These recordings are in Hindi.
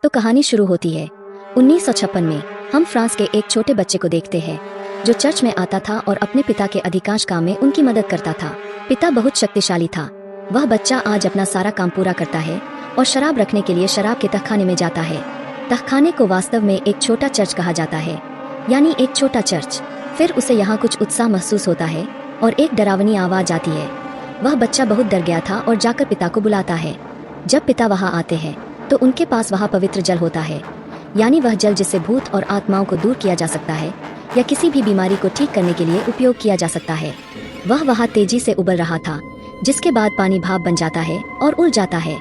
तो कहानी शुरू होती है। 1956 में हम फ्रांस के एक छोटे बच्चे को देखते हैं जो चर्च में आता था और अपने पिता के अधिकांश काम में उनकी मदद करता था। पिता बहुत शक्तिशाली था। वह बच्चा आज अपना सारा काम पूरा करता है और शराब रखने के लिए शराब के तहखाने में जाता है। तहखाने को वास्तव में एक छोटा चर्च कहा जाता है, यानी एक छोटा चर्च। फिर उसे यहाँ कुछ उत्साह महसूस होता है और एक डरावनी आवाज आती है। वह बच्चा बहुत डर गया था और जाकर पिता को बुलाता है। जब पिता वहाँ आते हैं तो उनके पास वहाँ पवित्र जल होता है, यानी वह जल जिससे भूत और आत्माओं को दूर किया जा सकता है या किसी भी बीमारी को ठीक करने के लिए उपयोग किया जा सकता है। वह वहाँ तेजी से उबल रहा था, जिसके बाद पानी भाप बन जाता है और उड़ जाता है।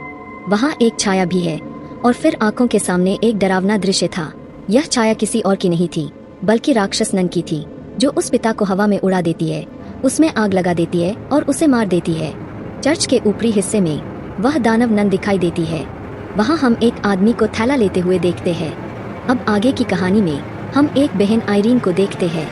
वहाँ एक छाया भी है और फिर आंखों के सामने एक डरावना दृश्य था। यह छाया किसी और की नहीं थी बल्कि राक्षस नन की थी, जो उस पिता को हवा में उड़ा देती है, उसमें आग लगा देती है और उसे मार देती है। चर्च के ऊपरी हिस्से में वह दानव नन दिखाई देती है। वहाँ हम एक आदमी को थैला लेते हुए देखते हैं। अब आगे की कहानी में हम एक बहन आयरीन को देखते हैं।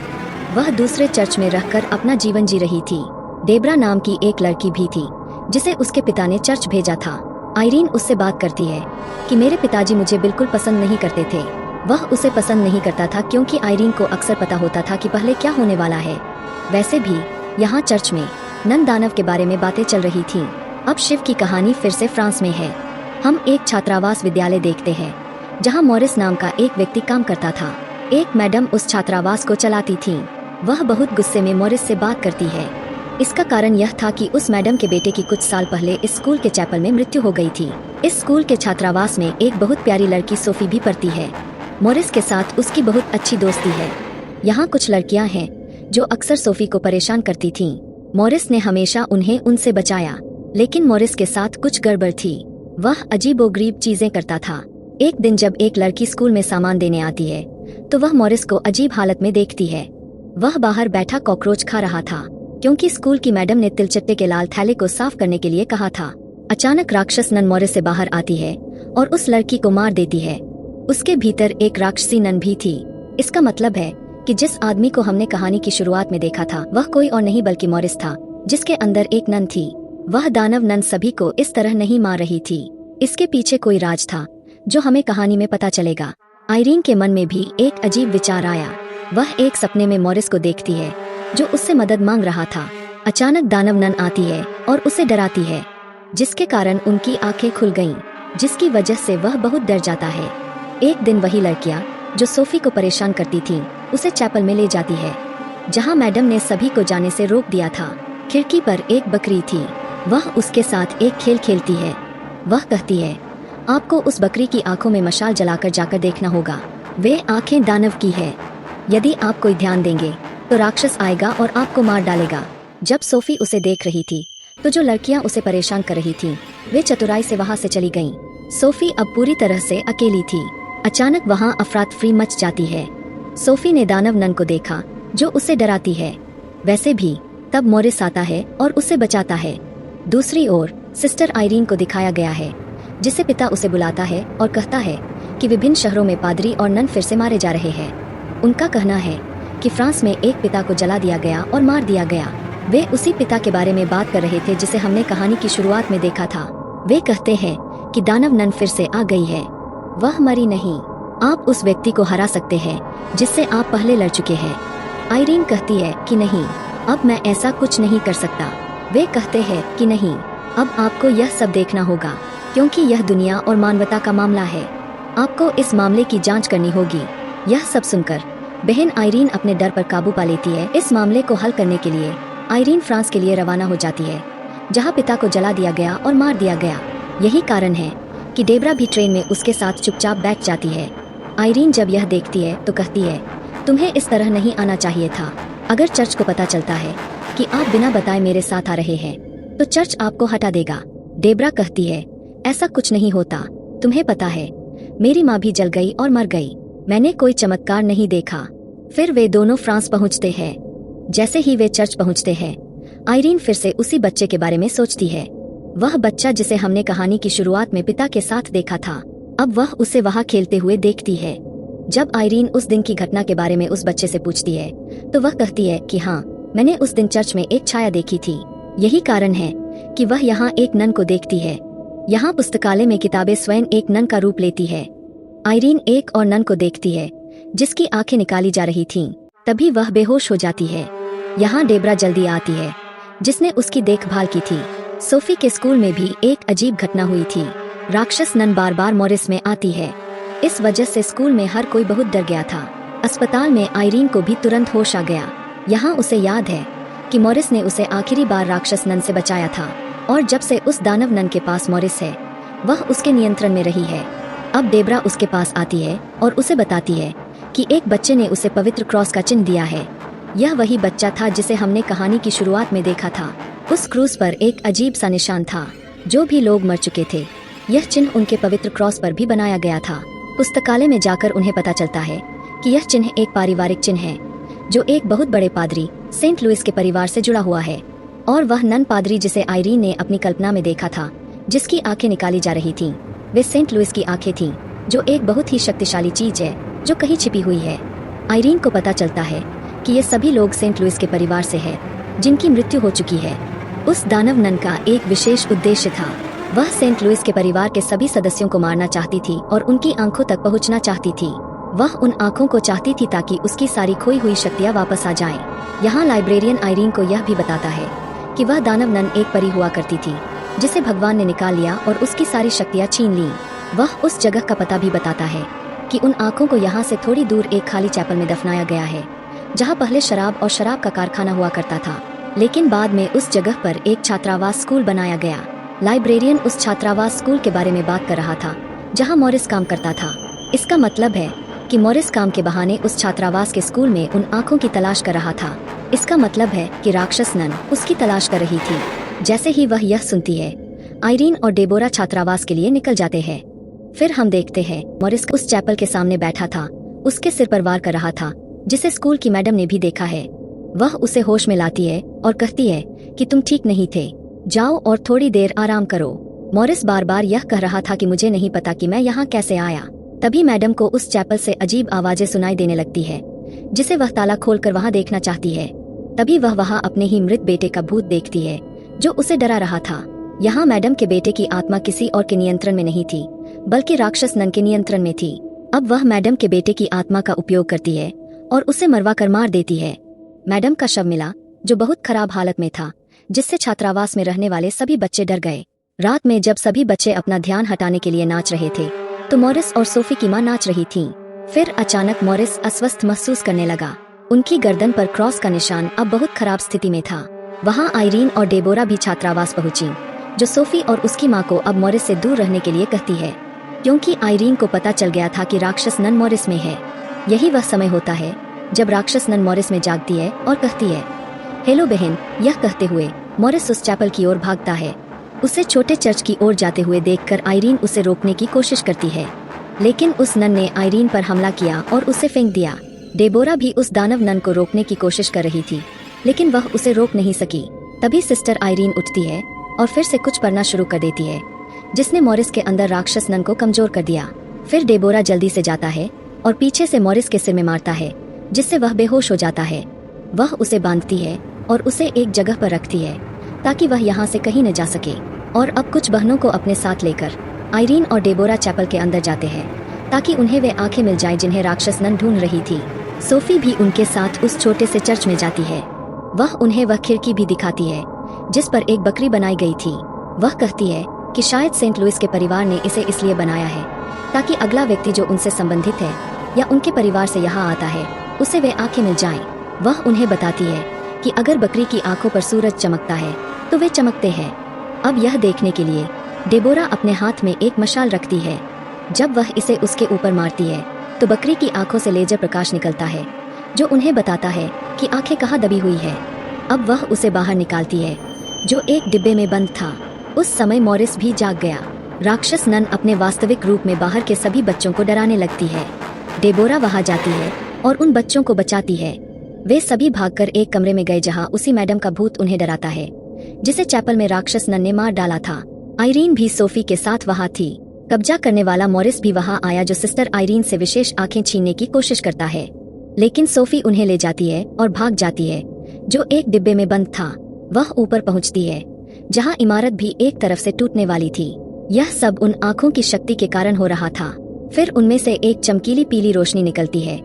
वह दूसरे चर्च में रहकर अपना जीवन जी रही थी। डेब्रा नाम की एक लड़की भी थी जिसे उसके पिता ने चर्च भेजा था। आयरीन उससे बात करती है कि मेरे पिताजी मुझे बिल्कुल पसंद नहीं करते थे। वह उसे पसंद नहीं करता था क्योंकि आयरीन को अक्सर पता होता था कि पहले क्या होने वाला है। वैसे भी यहाँ चर्च में नन दानव के बारे में बातें चल रही थीं। अब शिव की कहानी फिर से फ्रांस में है। हम एक छात्रावास विद्यालय देखते हैं जहाँ मॉरिस नाम का एक व्यक्ति काम करता था। एक मैडम उस छात्रावास को चलाती थी। वह बहुत गुस्से में मॉरिस से बात करती है। इसका कारण यह था कि उस मैडम के बेटे की कुछ साल पहले इस स्कूल के चैपल में मृत्यु हो गई थी। इस स्कूल के छात्रावास में एक बहुत प्यारी लड़की सोफी भी पढ़ती है। मॉरिस के साथ उसकी बहुत अच्छी दोस्ती है। यहाँ कुछ लड़कियाँ हैं जो अक्सर सोफी को परेशान करती थीं। मॉरिस ने हमेशा उन्हें उनसे बचाया, लेकिन मॉरिस के साथ कुछ गड़बड़ थी। वह अजीबोगरीब चीजें करता था। एक दिन जब एक लड़की स्कूल में सामान देने आती है तो वह मॉरिस को अजीब हालत में देखती है। वह बाहर बैठा कॉकरोच खा रहा था क्योंकि स्कूल की मैडम ने तिलचट्टे के लाल थैले को साफ करने के लिए कहा था। अचानक राक्षस नन मॉरिस से बाहर आती है और उस लड़की को मार देती है। उसके भीतर एक राक्षसी नन भी थी। इसका मतलब है कि जिस आदमी को हमने कहानी की शुरुआत में देखा था वह कोई और नहीं बल्कि मॉरिस था, जिसके अंदर एक नन थी। वह दानव नन सभी को इस तरह नहीं मार रही थी। इसके पीछे कोई राज था जो हमें कहानी में पता चलेगा। आयरीन के मन में भी एक अजीब विचार आया। वह एक सपने में मॉरिस को देखती है जो उससे मदद मांग रहा था। अचानक दानव नन आती है और उसे डराती है, जिसके कारण उनकी आंखें खुल गईं, जिसकी वजह से वह बहुत डर जाता है। एक दिन वही लड़कियां जो सोफी को परेशान करती थीं, उसे चैपल में ले जाती है, जहां मैडम ने सभी को जाने से रोक दिया था। खिड़की पर एक बकरी थी। वह उसके साथ एक खेल खेलती है। वह कहती है, आपको उस बकरी की आंखों में मशाल जलाकर जाकर देखना होगा। वे आंखें दानव की है। यदि आप कोई ध्यान देंगे तो राक्षस आएगा और आपको मार डालेगा। जब सोफी उसे देख रही थी तो जो लड़कियां उसे परेशान कर रही थीं, वे चतुराई से वहां से चली गईं। सोफी अब पूरी तरह से अकेली थी। अचानक वहां अफरातफरी मच जाती है। सोफी ने दानव नन को देखा जो उसे डराती है। वैसे भी तब मॉरिस आता है और उसे बचाता है। दूसरी ओर सिस्टर आयरीन को दिखाया गया है, जिसे पिता उसे बुलाता है और कहता है कि विभिन्न शहरों में पादरी और नन फिर से मारे जा रहे हैं। उनका कहना है कि फ्रांस में एक पिता को जला दिया गया और मार दिया गया। वे उसी पिता के बारे में बात कर रहे थे जिसे हमने कहानी की शुरुआत में देखा था। वे कहते हैं कि दानव नन फिर से आ गई है। वह मरी नहीं। आप उस व्यक्ति को हरा सकते हैं जिससे आप पहले लड़ चुके हैं। आयरीन कहती है कि नहीं, अब मैं ऐसा कुछ नहीं कर सकता। वे कहते हैं कि नहीं, अब आपको यह सब देखना होगा क्योंकि यह दुनिया और मानवता का मामला है। आपको इस मामले की जांच करनी होगी। यह सब सुनकर बहन आयरीन अपने डर पर काबू पा लेती है। इस मामले को हल करने के लिए आयरीन फ्रांस के लिए रवाना हो जाती है, जहां पिता को जला दिया गया और मार दिया गया। यही कारण है कि डेब्रा भी ट्रेन में उसके साथ चुपचाप बैठ जाती है। आयरीन जब यह देखती है तो कहती है, तुम्हें इस तरह नहीं आना चाहिए था। अगर चर्च को पता चलता है कि आप बिना बताए मेरे साथ आ रहे हैं तो चर्च आपको हटा देगा। डेब्रा कहती है, ऐसा कुछ नहीं होता। तुम्हें पता है, मेरी माँ भी जल गई और मर गई। मैंने कोई चमत्कार नहीं देखा। फिर वे दोनों फ्रांस पहुँचते हैं। जैसे ही वे चर्च पहुँचते हैं, आयरीन फिर से उसी बच्चे के बारे में सोचती है। वह बच्चा जिसे हमने कहानी की शुरुआत में पिता के साथ देखा था, अब वह उसे वहाँ खेलते हुए देखती है। जब आयरीन उस दिन की घटना के बारे में उस बच्चे से पूछती है तो वह कहती है कि हाँ, मैंने उस दिन चर्च में एक छाया देखी थी। यही कारण है कि वह यहाँ एक नन को देखती है। यहाँ पुस्तकालय में किताबें स्वयं एक नन का रूप लेती है। आइरीन एक और नन को देखती है जिसकी आंखें निकाली जा रही थीं। तभी वह बेहोश हो जाती है। यहाँ डेबरा जल्दी आती है जिसने उसकी देखभाल की थी। सोफी के स्कूल में भी एक अजीब घटना हुई थी। राक्षस नन बार बार मॉरिस में आती है। इस वजह से स्कूल में हर कोई बहुत डर गया था। अस्पताल में आइरीन को भी तुरंत होश आ गया। यहाँ उसे याद है कि मॉरिस ने उसे आखिरी बार राक्षस नन से बचाया था और जब से उस दानव नन के पास मॉरिस है वह उसके नियंत्रण में रही है। अब डेबरा उसके पास आती है और उसे बताती है कि एक बच्चे ने उसे पवित्र क्रॉस का चिन्ह दिया है। यह वही बच्चा था जिसे हमने कहानी की शुरुआत में देखा था। उस क्रूस पर एक अजीब सा निशान था। जो भी लोग मर चुके थे यह चिन्ह उनके पवित्र क्रॉस पर भी बनाया गया था। पुस्तकालय में जाकर उन्हें पता चलता है कि यह चिन्ह एक पारिवारिक चिन्ह है जो एक बहुत बड़े पादरी सेंट लुइस के परिवार से जुड़ा हुआ है और वह नन पादरी जिसे आइरीन ने अपनी कल्पना में देखा था जिसकी आंखें निकाली जा रही थीं, वे सेंट लुइस की आंखें थीं जो एक बहुत ही शक्तिशाली चीज है जो कहीं छिपी हुई है। आइरीन को पता चलता है कि ये सभी लोग सेंट लुइस के परिवार से है जिनकी मृत्यु हो चुकी है। उस दानव नन का एक विशेष उद्देश्य था। वह सेंट लुइस के परिवार के सभी सदस्यों को मारना चाहती थी और उनकी आंखों तक पहुंचना चाहती थी। वह उन आंखों को चाहती थी ताकि उसकी सारी खोई हुई शक्तियां वापस आ जाएं। यहाँ लाइब्रेरियन आइरीन को यह भी बताता है कि वह दानव नन एक परी हुआ करती थी जिसे भगवान ने निकाल लिया और उसकी सारी शक्तियां छीन ली। वह उस जगह का पता भी बताता है कि उन आंखों को यहाँ से थोड़ी दूर एक खाली चैपल में दफनाया गया है जहाँ पहले शराब और शराब का कारखाना हुआ करता था, लेकिन बाद में उस जगह पर एक छात्रावास स्कूल बनाया गया। लाइब्रेरियन उस छात्रावास स्कूल के बारे में बात कर रहा था जहाँ मॉरिस काम करता था। इसका मतलब है कि मॉरिस काम के बहाने उस छात्रावास के स्कूल में उन आंखों की तलाश कर रहा था। इसका मतलब है कि राक्षस नन उसकी तलाश कर रही थी। जैसे ही वह यह सुनती है आइरीन और डेबोरा छात्रावास के लिए निकल जाते हैं। फिर हम देखते हैं मॉरिस उस चैपल के सामने बैठा था, उसके सिर पर वार कर रहा था जिसे स्कूल की मैडम ने भी देखा है। वह उसे होश में लाती है और कहती है कि तुम ठीक नहीं थे, जाओ और थोड़ी देर आराम करो। मॉरिस बार बार यह कह रहा था कि मुझे नहीं पता कि मैं यहाँ कैसे आया। तभी मैडम को उस चैपल से अजीब आवाजें सुनाई देने लगती है जिसे वह ताला खोलकर वहाँ देखना चाहती है। तभी वह वहाँ अपने ही मृत बेटे का भूत देखती है जो उसे डरा रहा था। यहाँ मैडम के बेटे की आत्मा किसी और के नियंत्रण में नहीं थी बल्कि राक्षस नन के नियंत्रण में थी। अब वह मैडम के बेटे की आत्मा का उपयोग करती है और उसे मरवा कर मार देती है। मैडम का शव मिला जो बहुत खराब हालत में था, जिससे छात्रावास में रहने वाले सभी बच्चे डर गए। रात में जब सभी बच्चे अपना ध्यान हटाने के लिए नाच रहे थे तो मॉरिस और सोफी की माँ नाच रही थीं। फिर अचानक मॉरिस अस्वस्थ महसूस करने लगा। उनकी गर्दन पर क्रॉस का निशान अब बहुत खराब स्थिति में था। वहाँ आइरीन और डेबोरा भी छात्रावास पहुंची जो सोफी और उसकी माँ को अब मॉरिस से दूर रहने के लिए कहती है, क्योंकि आइरीन को पता चल गया था कि राक्षस नन मॉरिस में है। यही वह समय होता है जब राक्षस नन मॉरिस में जागती है और कहती है, हेलो बहन। यह कहते हुए मॉरिस उस चैपल की ओर भागता है। उसे छोटे चर्च की ओर जाते हुए देखकर आइरीन उसे रोकने की कोशिश करती है, लेकिन उस नन ने आइरीन पर हमला किया और उसे फेंक दिया। डेबोरा भी उस दानव नन को रोकने की कोशिश कर रही थी, लेकिन वह उसे रोक नहीं सकी। तभी सिस्टर आइरीन उठती है और फिर से कुछ पढ़ना शुरू कर देती है जिसने मॉरिस के अंदर राक्षस नन को कमजोर कर दिया। फिर डेबोरा जल्दी से जाता है और पीछे से मॉरिस के सिर में मारता है जिससे वह बेहोश हो जाता है। वह उसे बांधती है और उसे एक जगह पर रखती है ताकि वह यहाँ से कहीं न जा सके। और अब कुछ बहनों को अपने साथ लेकर आइरीन और डेबोरा चैपल के अंदर जाते हैं ताकि उन्हें वे आंखें मिल जाए जिन्हें राक्षस नन ढूंढ रही थी। सोफी भी उनके साथ उस छोटे से चर्च में जाती है। वह उन्हें वह खिड़की भी दिखाती है जिस पर एक बकरी बनाई गई थी। वह कहती है कि शायद सेंट लुइस के परिवार ने इसे इसलिए बनाया है ताकि अगला व्यक्ति जो उनसे संबंधित है या उनके परिवार से यहाँ आता है उसे वे आंखें मिल जाएं। वह उन्हें बताती है कि अगर बकरी की आंखों पर सूरज चमकता है तो वे चमकते हैं। अब यह देखने के लिए डेबोरा अपने हाथ में एक मशाल रखती है। जब वह इसे उसके ऊपर मारती है तो बकरी की आंखों से लेजर प्रकाश निकलता है जो उन्हें बताता है कि आंखें कहाँ दबी हुई है। अब वह उसे बाहर निकालती है जो एक डिब्बे में बंद था। उस समय मॉरिस भी जाग गया। राक्षस नन अपने वास्तविक रूप में बाहर के सभी बच्चों को डराने लगती है। डेबोरा वहां जाती है और उन बच्चों को बचाती है। वे सभी भागकर एक कमरे में गए जहां उसी मैडम का भूत उन्हें डराता है जिसे चैपल में राक्षस नन ने मार डाला था। आइरीन भी सोफी के साथ वहां थी। कब्जा करने वाला मॉरिस भी वहां आया जो सिस्टर आइरीन से विशेष आंखें छीनने की कोशिश करता है, लेकिन सोफी उन्हें ले जाती है और भाग जाती है जो एक डिब्बे में बंद था। वह ऊपर पहुंचती है जहां इमारत भी एक तरफ से टूटने वाली थी। यह सब उन आंखों की शक्ति के कारण हो रहा था। फिर उनमें से एक चमकीली पीली रोशनी निकलती है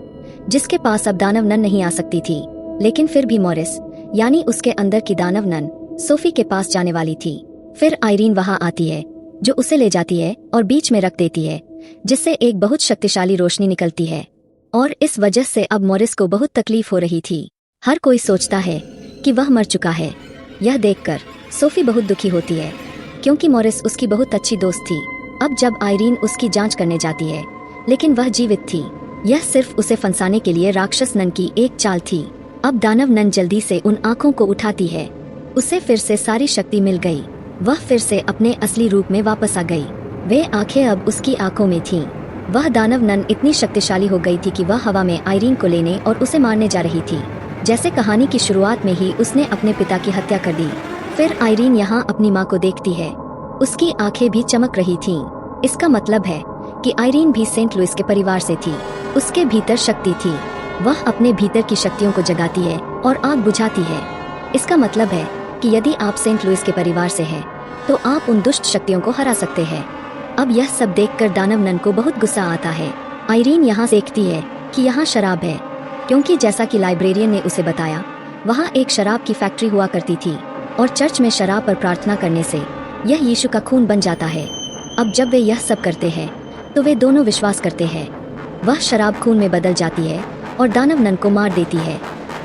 जिसके पास अब दानव नन नहीं आ सकती थी। लेकिन फिर भी मॉरिस यानी उसके अंदर की दानव नन सोफी के पास जाने वाली थी। फिर आयरीन वहां आती है जो उसे ले जाती है और बीच में रख देती है, जिससे एक बहुत शक्तिशाली रोशनी निकलती है और इस वजह से अब मॉरिस को बहुत तकलीफ हो रही थी। हर कोई सोचता है कि वह मर चुका है। यह देखकर सोफी बहुत दुखी होती है क्योंकि मॉरिस उसकी बहुत अच्छी दोस्त थी। अब जब आयरीन उसकी जांच करने जाती है लेकिन वह जीवित थी। यह सिर्फ उसे फंसाने के लिए राक्षस नन की एक चाल थी। अब दानव नन जल्दी से उन आँखों को उठाती है। उसे फिर से सारी शक्ति मिल गई। वह फिर से अपने असली रूप में वापस आ गई। वे आंखें अब उसकी आंखों में थीं। वह दानव नन इतनी शक्तिशाली हो गई थी कि वह हवा में आयरीन को लेने और उसे मारने जा रही थी। जैसे कहानी की शुरुआत में ही उसने अपने पिता की हत्या कर दी। फिर आयरीन यहाँ अपनी माँ को देखती है। उसकी आंखें भी चमक रही थीं। इसका मतलब है कि आयरीन भी सेंट लुइस के परिवार से थी। उसके भीतर शक्ति थी। वह अपने भीतर की शक्तियों को जगाती है और आग बुझाती है। इसका मतलब है कि यदि आप सेंट लुइस के परिवार से हैं, तो आप उन दुष्ट शक्तियों को हरा सकते हैं। अब यह सब देखकर दानव नन को बहुत गुस्सा आता है। आयरीन यहाँ देखती है कि यहाँ शराब है, क्योंकि जैसा कि लाइब्रेरियन ने उसे बताया, वहाँ एक शराब की फैक्ट्री हुआ करती थी और चर्च में शराब पर प्रार्थना करने से यह यीशु का खून बन जाता है। अब जब वे यह सब करते हैं तो वे दोनों विश्वास करते हैं। वह शराब खून में बदल जाती है और दानव नन को मार देती है।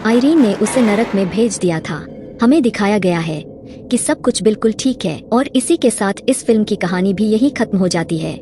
आयरीन ने उसे नरक में भेज दिया था। हमें दिखाया गया है कि सब कुछ बिल्कुल ठीक है और इसी के साथ इस फिल्म की कहानी भी यहीं खत्म हो जाती है।